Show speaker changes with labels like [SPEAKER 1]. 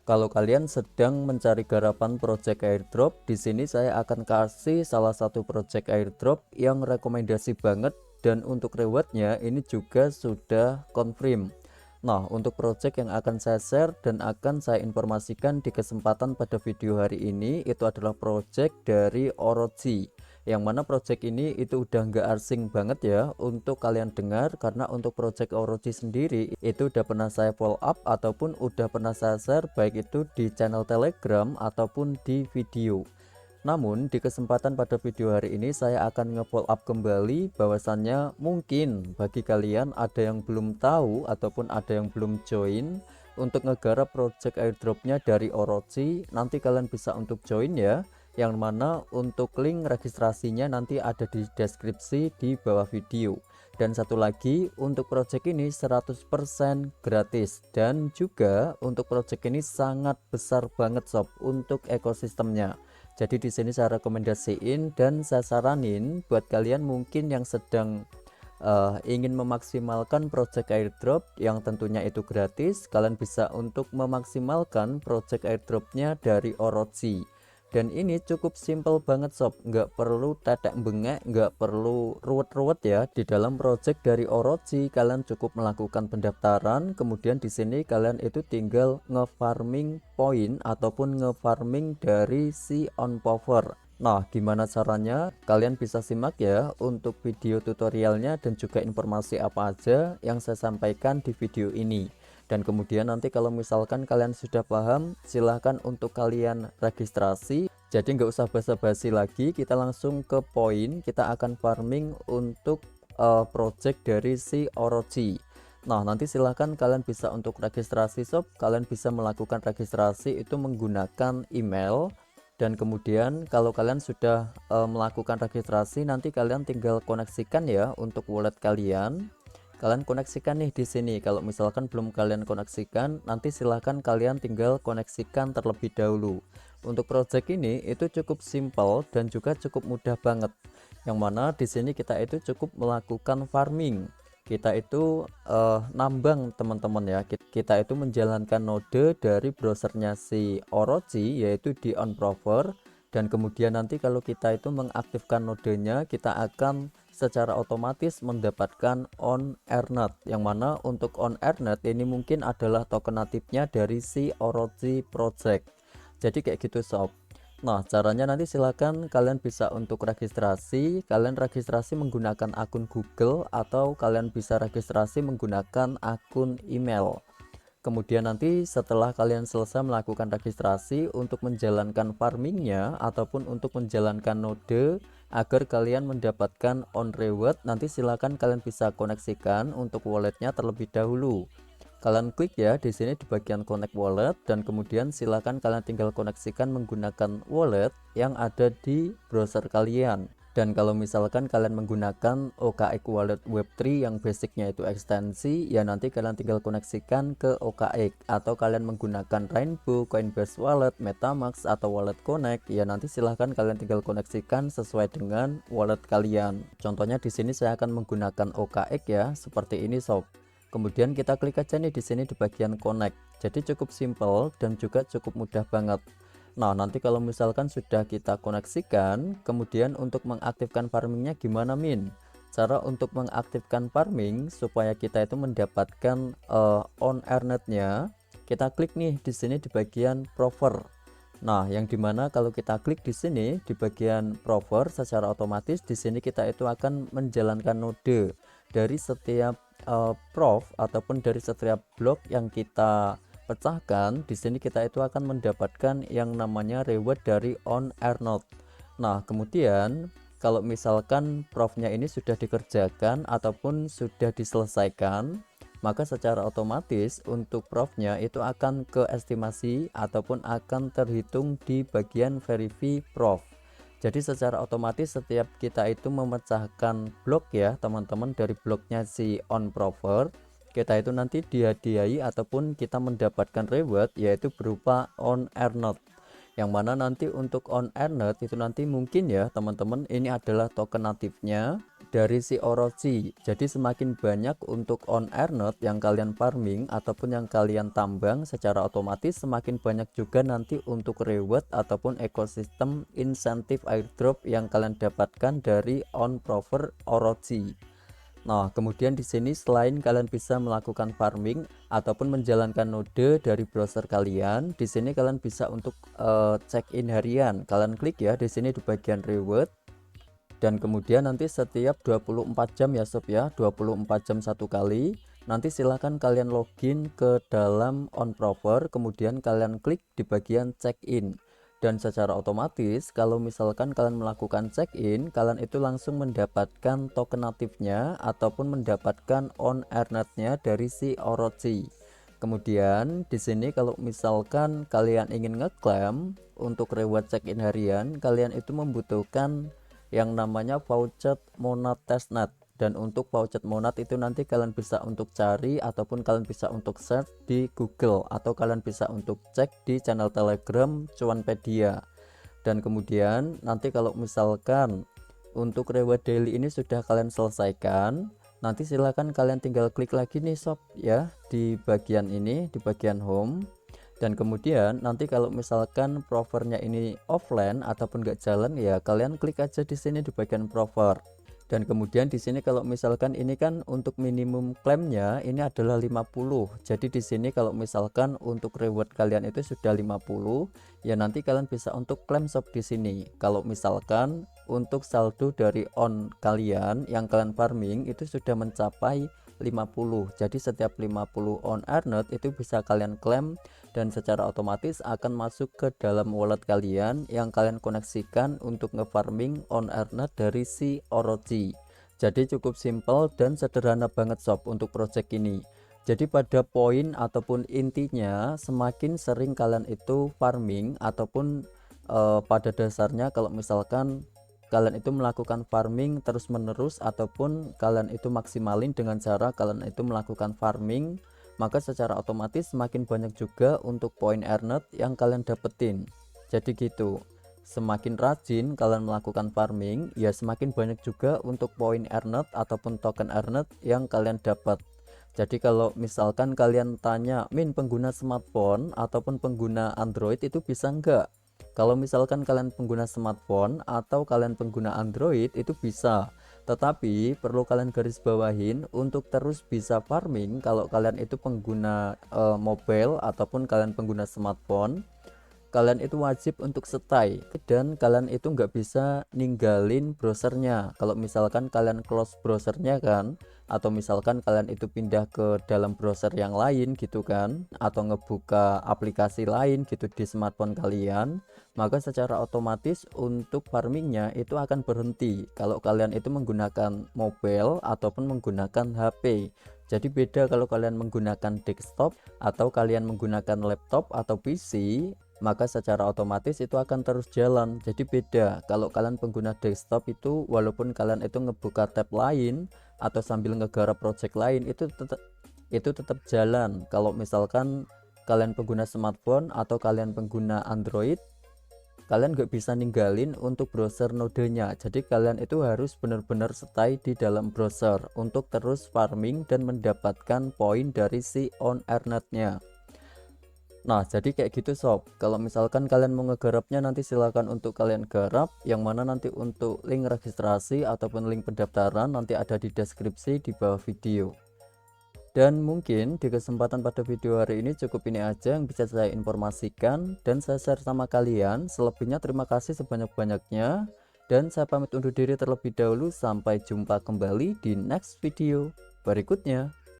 [SPEAKER 1] Kalau kalian sedang mencari garapan project airdrop, di sini saya akan kasih salah satu project airdrop yang rekomendasi banget, dan untuk rewardnya ini juga sudah confirm. Nah, untuk project yang akan saya share dan akan saya informasikan di kesempatan pada video hari ini itu adalah project dari Orochi, yang mana project ini itu udah nggak asing banget ya untuk kalian dengar, karena untuk project Orochi sendiri itu udah pernah saya follow up ataupun udah pernah saya share baik itu di channel Telegram ataupun di video. Namun di kesempatan pada video hari ini saya akan nge-follow up kembali bahwasannya mungkin bagi kalian ada yang belum tahu ataupun ada yang belum join untuk ngegarap project airdropnya dari Orochi. Nanti kalian bisa untuk join ya, yang mana untuk link registrasinya nanti ada di deskripsi di bawah video. Dan satu lagi, untuk project ini 100% gratis, dan juga untuk project ini sangat besar banget sob untuk ekosistemnya. Jadi di sini saya rekomendasiin dan saya saranin buat kalian mungkin yang sedang ingin memaksimalkan project airdrop yang tentunya itu gratis, kalian bisa untuk memaksimalkan project airdropnya dari Orochi. Dan ini cukup simple banget sob, nggak perlu tetek bengek, nggak perlu ruwet-ruwet ya. Di dalam project dari Orochi kalian cukup melakukan pendaftaran, kemudian di sini kalian itu tinggal ngefarming poin ataupun ngefarming dari si on power. Nah, gimana caranya? Kalian bisa simak ya untuk video tutorialnya dan juga informasi apa aja yang saya sampaikan di video ini. Dan kemudian nanti kalau misalkan kalian sudah paham, silahkan untuk kalian registrasi. Jadi nggak usah basa-basi lagi, kita langsung ke poin. Kita akan farming untuk project dari si Orochi. Nah, nanti silahkan kalian bisa untuk registrasi sob. Kalian bisa melakukan registrasi itu menggunakan email. Dan kemudian kalau kalian sudah melakukan registrasi, nanti kalian tinggal koneksikan ya untuk wallet kalian. Kalian koneksikan nih di sini. Kalau misalkan belum kalian koneksikan, nanti silahkan kalian tinggal koneksikan terlebih dahulu. Untuk project ini itu cukup simple dan juga cukup mudah banget. Yang mana di sini kita itu cukup melakukan farming. Kita itu nambang teman-teman ya. Kita itu menjalankan node dari browsernya si Orochi yaitu di onprover, dan kemudian nanti kalau kita itu mengaktifkan nodenya, kita akan secara otomatis mendapatkan on earnet, yang mana untuk on earnet ini mungkin adalah token natifnya dari si Orochi project. Jadi kayak gitu sob. Nah, caranya nanti silahkan kalian bisa untuk registrasi. Kalian registrasi menggunakan akun Google atau kalian bisa registrasi menggunakan akun email. Kemudian nanti setelah kalian selesai melakukan registrasi untuk menjalankan farmingnya ataupun untuk menjalankan node agar kalian mendapatkan on reward, nanti silahkan kalian bisa koneksikan untuk walletnya terlebih dahulu. Kalian klik ya di sini di bagian connect wallet, dan kemudian silakan kalian tinggal koneksikan menggunakan wallet yang ada di browser kalian. Dan kalau misalkan kalian menggunakan OKX Wallet Web3 yang basicnya itu ekstensi, ya nanti kalian tinggal koneksikan ke OKX, atau kalian menggunakan Rainbow, Coinbase Wallet, Metamask atau Wallet Connect, ya nanti silahkan kalian tinggal koneksikan sesuai dengan wallet kalian. Contohnya di sini saya akan menggunakan OKX ya, seperti ini sob. Kemudian kita klik aja nih di sini di bagian connect. Jadi cukup simple dan juga cukup mudah banget. Nah, nanti kalau misalkan sudah kita koneksikan, kemudian untuk mengaktifkan farmingnya gimana Min? Cara untuk mengaktifkan farming supaya kita itu mendapatkan on earnetnya, kita klik nih di sini di bagian prover. Nah, yang dimana kalau kita klik di sini di bagian prover, secara otomatis di sini kita itu akan menjalankan node dari setiap prof ataupun dari setiap blok yang kita pecahkan. Di sini kita itu akan mendapatkan yang namanya reward dari on earned. Nah, kemudian kalau misalkan profnya ini sudah dikerjakan ataupun sudah diselesaikan, maka secara otomatis untuk profnya itu akan ke estimasi ataupun akan terhitung di bagian verify prof. Jadi secara otomatis setiap kita itu memecahkan blok ya teman-teman, dari bloknya si on prover, kita itu nanti dihadiahi ataupun kita mendapatkan reward yaitu berupa on earned, yang mana nanti untuk on earned itu nanti mungkin ya teman-teman ini adalah token natifnya. dari si Orochi. Jadi semakin banyak untuk on earned yang kalian farming ataupun yang kalian tambang, secara otomatis semakin banyak juga nanti untuk reward ataupun ekosistem insentif airdrop yang kalian dapatkan dari on prover Orochi. Nah, kemudian di sini selain kalian bisa melakukan farming ataupun menjalankan node dari browser kalian, di sini kalian bisa untuk check in harian. Kalian klik ya di sini di bagian reward, dan kemudian nanti setiap 24 jam ya sob ya, 24 jam satu kali. Nanti silahkan kalian login ke dalam on prover, kemudian kalian klik di bagian check in. Dan secara otomatis kalau misalkan kalian melakukan check in, kalian itu langsung mendapatkan token natifnya ataupun mendapatkan on earnednya dari si Orochi. Kemudian di sini kalau misalkan kalian ingin ngeklaim untuk reward check in harian, kalian itu membutuhkan yang namanya voucher monad testnet. Dan untuk voucher monad itu nanti kalian bisa untuk cari ataupun kalian bisa untuk search di Google, atau kalian bisa untuk cek di channel Telegram Cuanpedia. Dan kemudian nanti kalau misalkan untuk reward daily ini sudah kalian selesaikan, nanti silahkan kalian tinggal klik lagi nih sob ya di bagian ini, di bagian home. Dan kemudian nanti kalau misalkan provernya ini offline ataupun nggak jalan, ya kalian klik aja di sini di bagian prover. Dan kemudian di sini kalau misalkan ini kan untuk minimum klaimnya ini adalah 50. Jadi di sini kalau misalkan untuk reward kalian itu sudah 50, ya nanti kalian bisa untuk klaim sob di sini. Kalau misalkan untuk saldo dari on kalian yang kalian farming itu sudah mencapai 50. Jadi setiap 50 on earned itu bisa kalian klaim dan secara otomatis akan masuk ke dalam wallet kalian yang kalian koneksikan untuk ngefarming on earned dari si Orochi. Jadi cukup simple dan sederhana banget sob untuk project ini. Jadi pada poin ataupun intinya, semakin sering kalian itu farming ataupun pada dasarnya kalau misalkan kalian itu melakukan farming terus menerus ataupun kalian itu maksimalin dengan cara kalian itu melakukan farming, maka secara otomatis semakin banyak juga untuk poin earned yang kalian dapetin. Jadi gitu, semakin rajin kalian melakukan farming, ya semakin banyak juga untuk poin earned ataupun token earned yang kalian dapat. Jadi kalau misalkan kalian tanya, Min pengguna smartphone ataupun pengguna Android itu bisa enggak? Kalau misalkan kalian pengguna smartphone atau kalian pengguna Android itu bisa, tetapi perlu kalian garis bawahin untuk terus bisa farming. Kalau kalian itu pengguna mobile ataupun kalian pengguna smartphone, kalian itu wajib untuk stay dan kalian itu nggak bisa ninggalin browsernya. Kalau misalkan kalian close browsernya kan, atau misalkan kalian itu pindah ke dalam browser yang lain gitu kan, atau ngebuka aplikasi lain gitu di smartphone kalian, maka secara otomatis untuk farmingnya itu akan berhenti kalau kalian itu menggunakan mobile ataupun menggunakan HP. Jadi beda kalau kalian menggunakan desktop atau kalian menggunakan laptop atau PC, maka secara otomatis itu akan terus jalan. Jadi beda kalau kalian pengguna desktop itu walaupun kalian itu ngebuka tab lain atau sambil ngegarap project lain itu tetap jalan. Kalau misalkan kalian pengguna smartphone atau kalian pengguna Android, kalian nggak bisa ninggalin untuk browser nodenya. Jadi kalian itu harus benar-benar stay di dalam browser untuk terus farming dan mendapatkan poin dari si on earnednya. Nah, jadi kayak gitu sob. Kalau misalkan kalian mau ngegarapnya, nanti silakan untuk kalian garap, yang mana nanti untuk link registrasi ataupun link pendaftaran nanti ada di deskripsi di bawah video. Dan mungkin di kesempatan pada video hari ini cukup ini aja yang bisa saya informasikan dan saya share sama kalian. Selebihnya terima kasih sebanyak-banyaknya dan saya pamit undur diri terlebih dahulu. Sampai jumpa kembali di next video berikutnya.